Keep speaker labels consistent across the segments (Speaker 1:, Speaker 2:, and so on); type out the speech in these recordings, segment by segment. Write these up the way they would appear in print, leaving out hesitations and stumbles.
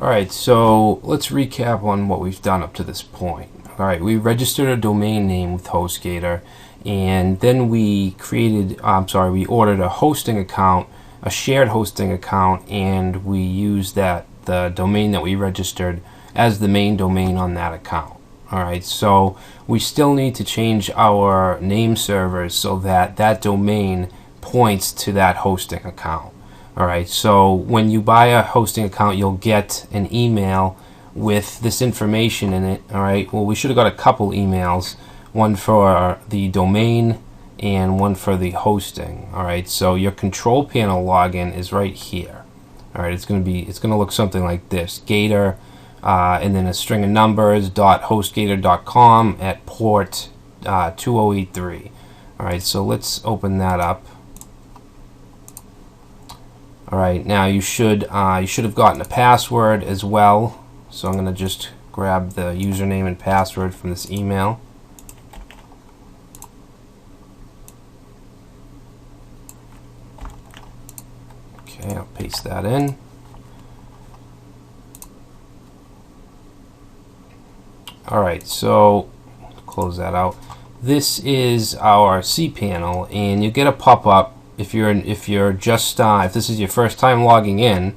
Speaker 1: Alright, so let's recap on what we've done up to this point. Alright, we registered a domain name with HostGator, and then we we ordered a hosting account, a shared hosting account, and we used the domain that we registered as the main domain on that account. Alright, so we still need to change our name servers so that that domain points to that hosting account. Alright, so when you buy a hosting account, you'll get an email with this information in it. Alright, well, we should have got a couple emails, one for the domain and one for the hosting. Alright, so your control panel login is right here. Alright, it's gonna look something like this: Gator, and then a string of numbers, .hostgator.com at port 2083. Alright, so let's open that up. Alright, now you should have gotten a password as well. So I'm going to just grab the username and password from this email. Okay, I'll paste that in. Alright, so close that out. This is our cPanel, and you get a pop-up if this is your first time logging in.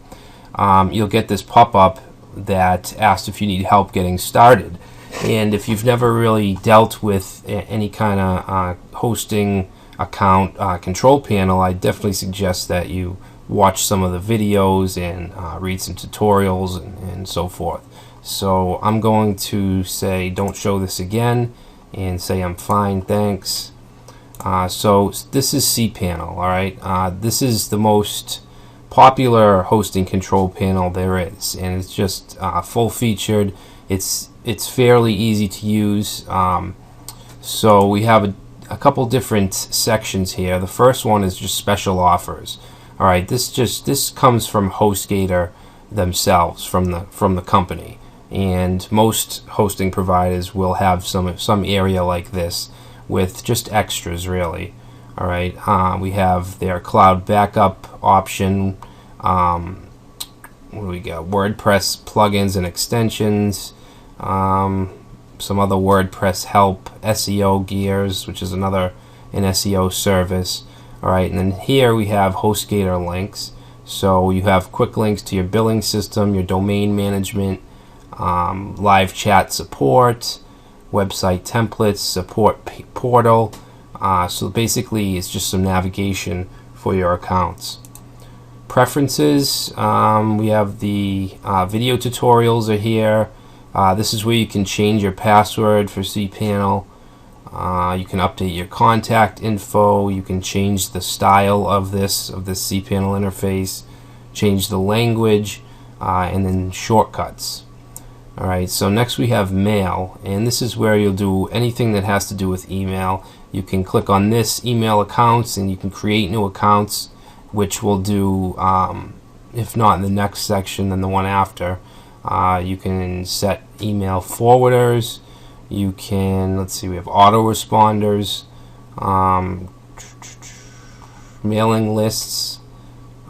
Speaker 1: You'll get this pop-up that asks if you need help getting started. And if you've never really dealt with any kind of hosting account control panel, I definitely suggest that you watch some of the videos and read some tutorials and so forth. So I'm going to say don't show this again and say I'm fine, thanks. So this is cPanel. Alright, this is the most popular hosting control panel there is, and it's just full featured. It's fairly easy to use. So we have a couple different sections here. The first one is just special offers. Alright, this comes from HostGator themselves, from the company, and most hosting providers will have some area like this with just extras, really. Alright, we have their cloud backup option. What do we got? WordPress plugins and extensions. Some other WordPress help, SEO gears, which is an SEO service. Alright, and then here we have HostGator links. So you have quick links to your billing system, your domain management, live chat support, website templates, support portal. So basically it's just some navigation for your accounts. Preferences, we have the video tutorials are here. This is where you can change your password for cPanel. You can update your contact info. You can change the style of this cPanel interface, change the language, and then shortcuts. Alright, so next we have mail, and this is where you'll do anything that has to do with email. You can click on this, email accounts, and you can create new accounts, which we'll do, if not in the next section, then the one after. You can set email forwarders. You can, let's see, we have autoresponders, mailing lists,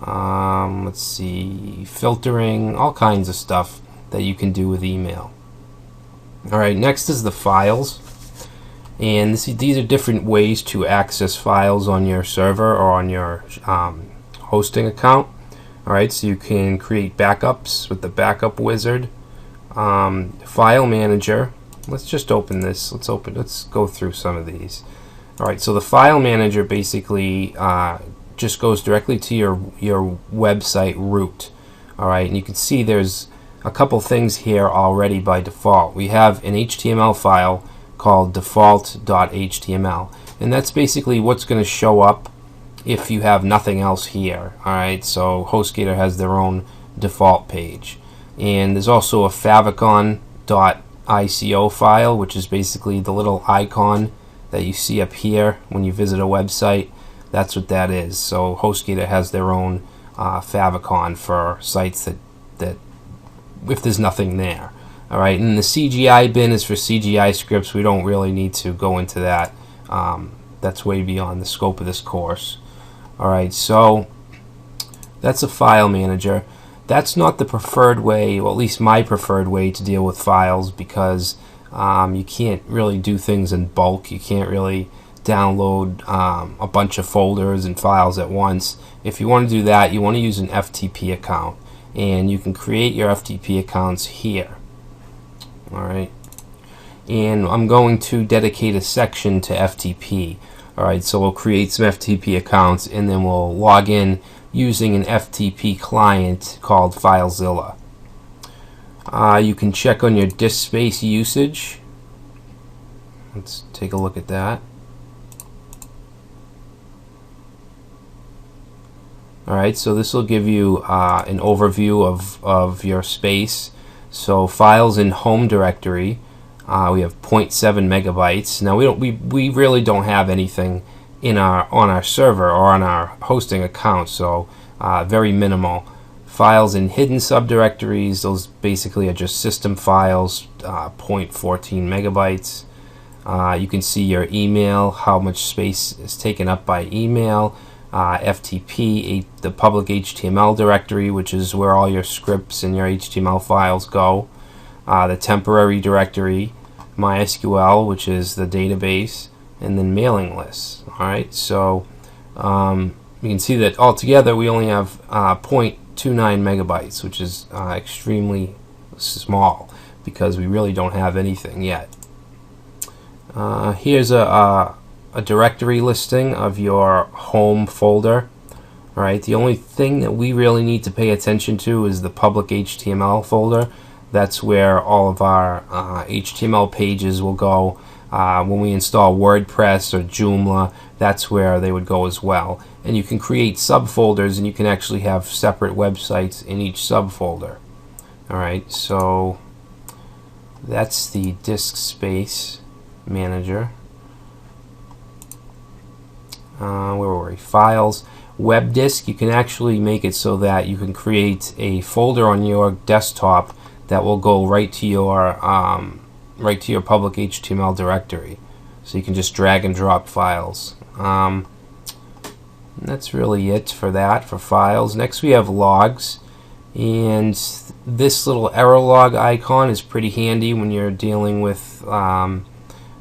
Speaker 1: let's see, filtering, all kinds of stuff that you can do with email. Alright, next is the files, and these are different ways to access files on your server or on your hosting account. Alright, so you can create backups with the backup wizard. File manager, let's just open this. Let's go through some of these. Alright, so the file manager basically just goes directly to your website root. Alright, and you can see there's a couple things here already by default. We have an HTML file called default.html, and that's basically what's going to show up if you have nothing else here. Alright, so HostGator has their own default page. And there's also a favicon.ico file, which is basically the little icon that you see up here when you visit a website. That's what that is. So HostGator has their own favicon for sites that if there's nothing there. Alright, and the CGI bin is for CGI scripts. We don't really need to go into that. That's way beyond the scope of this course. Alright, so that's a file manager. that's not the preferred way, or at least my preferred way to deal with files, because you can't really do things in bulk. You can't really download a bunch of folders and files at once. If you want to do that, you want to use an FTP account, and you can create your FTP accounts here. Alright, and I'm going to dedicate a section to FTP. Alright, so we'll create some FTP accounts, and then we'll log in using an FTP client called FileZilla. You can check on your disk space usage. Let's take a look at that. Alright, so this will give you an overview of your space. So files in home directory, we have 0.7 megabytes. Now we really don't have anything on our server or on our hosting account, so very minimal. Files in hidden subdirectories, those basically are just system files, 0.14 megabytes. You can see your email, how much space is taken up by email. FTP, the public HTML directory, which is where all your scripts and your HTML files go. The temporary directory, MySQL, which is the database, and then mailing lists. Alright, so you can see that altogether we only have 0.29 megabytes, which is extremely small because we really don't have anything yet. Here's a directory listing of your home folder. Alright, the only thing that we really need to pay attention to is the public HTML folder. That's where all of our HTML pages will go. When we install WordPress or Joomla, that's where they would go as well. And you can create subfolders, and you can actually have separate websites in each subfolder. Alright, so that's the disk space manager. Where were we? Files. Web disk, you can actually make it so that you can create a folder on your desktop that will go right to your public HTML directory. So you can just drag and drop files. That's really it for that, for files. Next we have logs, and this little error log icon is pretty handy when you're dealing with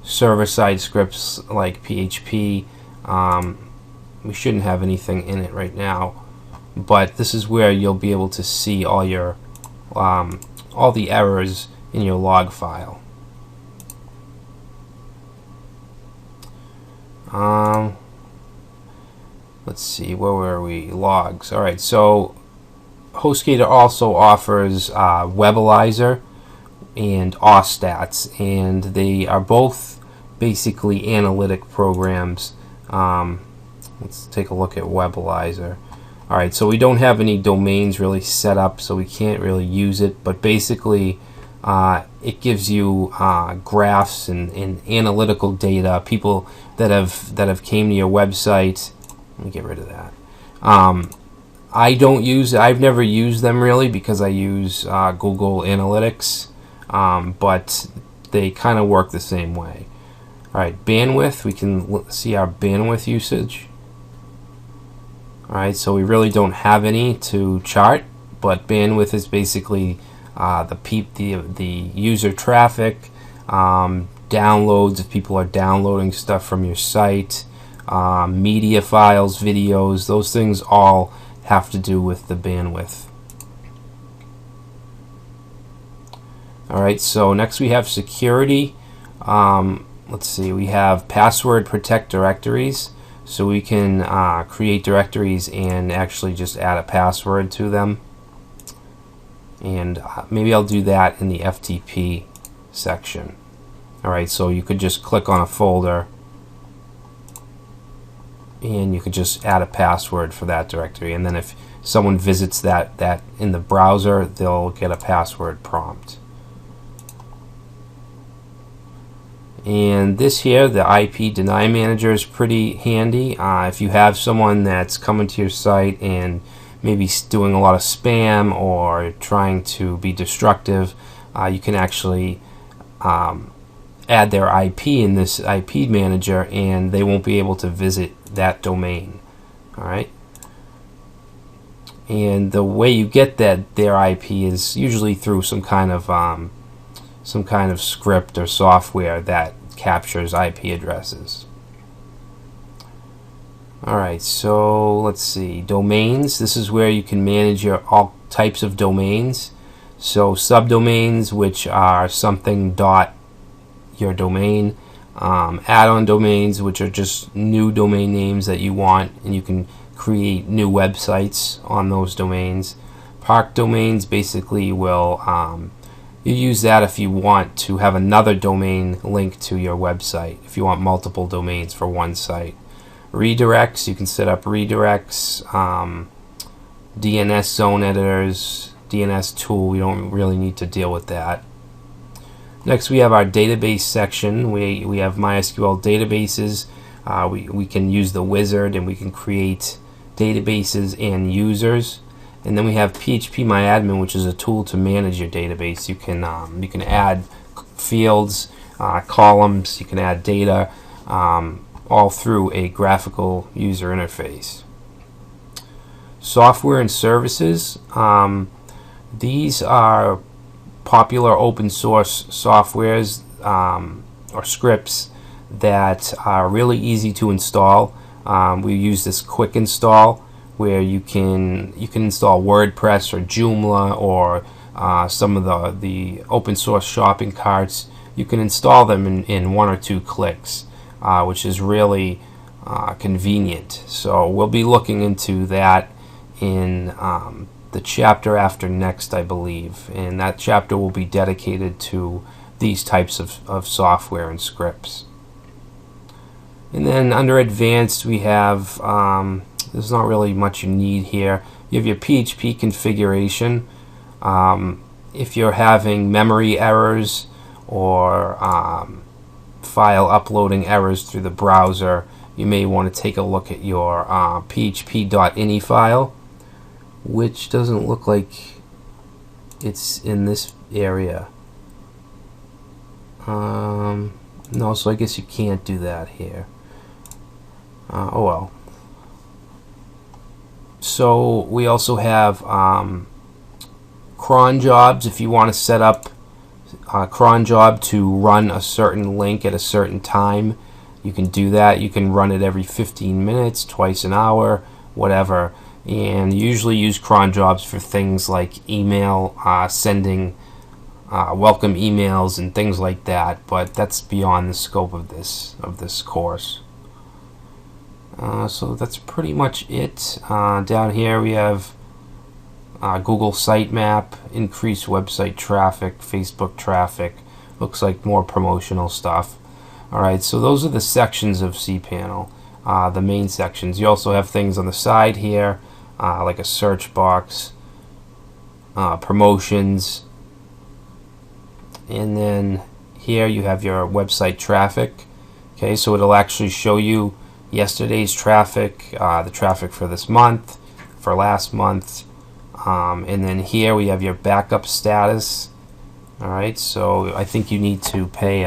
Speaker 1: server-side scripts like PHP. We shouldn't have anything in it right now, but this is where you'll be able to see all your all the errors in your log file. Let's see, where were we? Logs. Alright, so HostGator also offers Webalizer and Awstats, and they are both basically analytic programs. Let's take a look at Webalizer. Alright, so we don't have any domains really set up, so we can't really use it, but basically it gives you graphs and analytical data. People that have came to your website. Let me get rid of that. I don't use, I've never used them really because I use Google Analytics, but they kind of work the same way. Alright, bandwidth, we can see our bandwidth usage. Alright, so we really don't have any to chart, but bandwidth is basically the user traffic, downloads, if people are downloading stuff from your site, media files, videos, those things all have to do with the bandwidth. Alright, so next we have security. Let's see, we have password protect directories, so we can create directories and actually just add a password to them. And maybe I'll do that in the FTP section. Alright, so you could just click on a folder and you could just add a password for that directory, and then if someone visits that in the browser, they'll get a password prompt. And this here, the IP deny manager, is pretty handy. If you have someone that's coming to your site and maybe doing a lot of spam or trying to be destructive, you can actually add their IP in this IP manager, and they won't be able to visit that domain. Alright. and the way you get their IP is usually through some kind of script or software that captures IP addresses. Alright, so let's see. Domains. This is where you can manage all types of domains. So subdomains, which are something dot your domain. Add-on domains, which are just new domain names that you want, and you can create new websites on those domains. Park domains basically will you use that if you want to have another domain linked to your website, if you want multiple domains for one site. Redirects, you can set up redirects, DNS zone editors, DNS tool, we don't really need to deal with that. Next we have our database section. We have MySQL databases. We can use the wizard and we can create databases and users. And then we have PHPMyAdmin, which is a tool to manage your database. You can add fields, columns, you can add data, all through a graphical user interface. Software and services. These are popular open source softwares or scripts that are really easy to install. We use this quick install where you can install WordPress or Joomla or some of the open source shopping carts. You can install them in 1 or 2 clicks, which is really convenient. So we'll be looking into that in the chapter after next, I believe, and that chapter will be dedicated to these types of software and scripts. And then under advanced we have there's not really much you need here. You have your PHP configuration. If you're having memory errors or file uploading errors through the browser, you may want to take a look at your php.ini file, which doesn't look like it's in this area. No, so I guess you can't do that here. Oh well. So we also have cron jobs. If you want to set up a cron job to run a certain link at a certain time, you can do that. You can run it every 15 minutes, twice an hour, whatever. And usually use cron jobs for things like email, sending welcome emails and things like that, but that's beyond the scope of this course. So that's pretty much it. Down here we have Google Sitemap, increased website traffic, Facebook traffic. Looks like more promotional stuff. Alright, so those are the sections of cPanel, the main sections. You also have things on the side here, like a search box, promotions, and then here you have your website traffic. Okay, so it'll actually show you yesterday's traffic, the traffic for this month, for last month, and then here we have your backup status. Alright, so I think you need to pay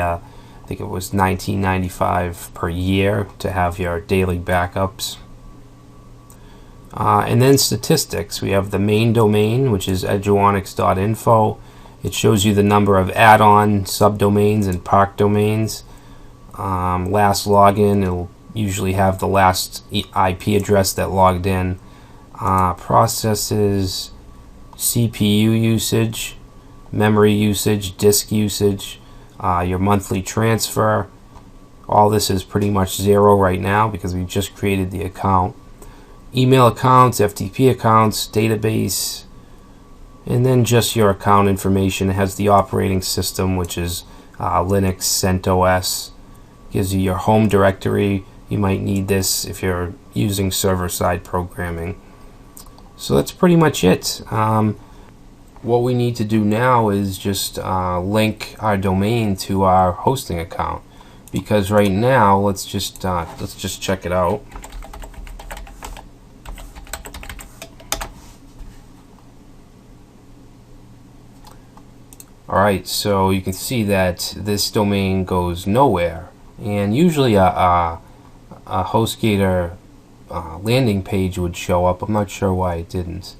Speaker 1: I think it was $19.95 per year to have your daily backups. And then statistics. We have the main domain, which is eduonix.info. It shows you the number of add-on subdomains and park domains. Last login, it'll usually have the last IP address that logged in. Processes, CPU usage, memory usage, disk usage, your monthly transfer. All this is pretty much 0 right now because we just created the account. Email accounts, FTP accounts, database, and then just your account information. It has the operating system, which is Linux, CentOS. Gives you your home directory. You might need this if you're using server-side programming. So that's pretty much it. What we need to do now is just link our domain to our hosting account, because right now let's just check it out. Alright, so you can see that this domain goes nowhere, and usually a HostGator landing page would show up. I'm not sure why it didn't.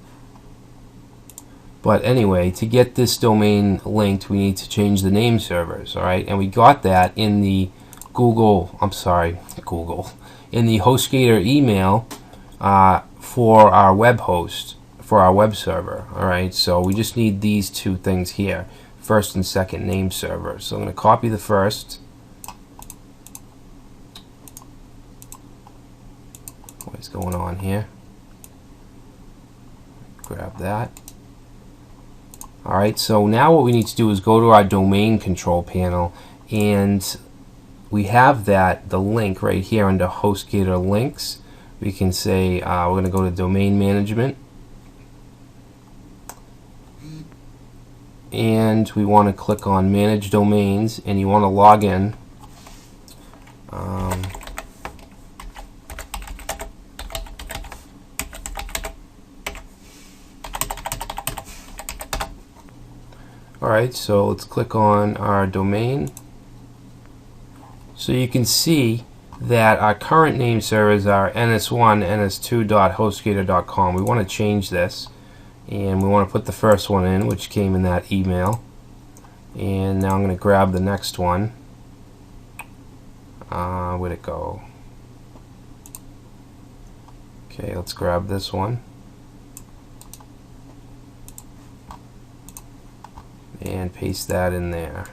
Speaker 1: But anyway, to get this domain linked, we need to change the name servers, all right? And we got that in the Google, in the HostGator email for our web host, for our web server, all right? So we just need these two things here, first and second name server. So I'm going to copy the first. What's going on here? Grab that. Alright, so now what we need to do is go to our domain control panel, and we have the link right here under HostGator links. We can say we're going to go to domain management, and we want to click on manage domains, and you want to log in. Alright, so let's click on our domain. So you can see that our current name servers are ns1, ns2.hostgator.com. We want to change this, and we want to put the first one in, which came in that email. And now I'm going to grab the next one. Where'd it go? Okay, let's grab this one. And paste that in there.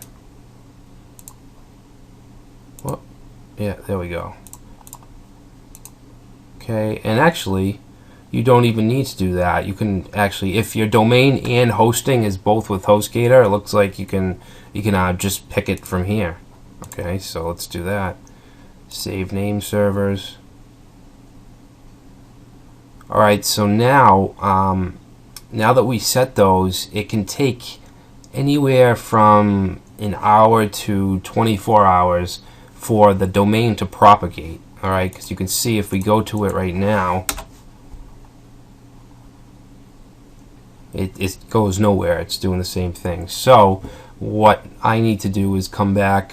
Speaker 1: Well, yeah, there we go. Okay, and actually, you don't even need to do that. You can actually, if your domain and hosting is both with HostGator, it looks like you can just pick it from here. Okay, so let's do that. Save name servers. All right, so now, now that we set those, it can take anywhere from an hour to 24 hours for the domain to propagate. Alright, because you can see if we go to it right now, it goes nowhere. It's doing the same thing. So what I need to do is come back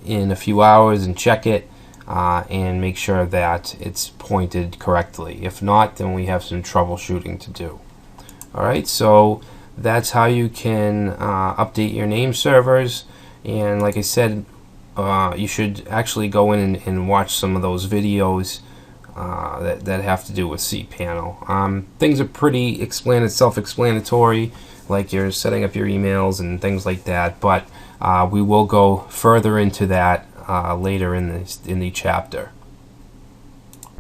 Speaker 1: in a few hours and check it and make sure that it's pointed correctly. If not, then we have some troubleshooting to do. Alright, so that's how you can update your name servers. And like I said, you should actually go in and watch some of those videos that have to do with cPanel. Things are pretty self-explanatory, like you're setting up your emails and things like that, but we will go further into that later in the chapter.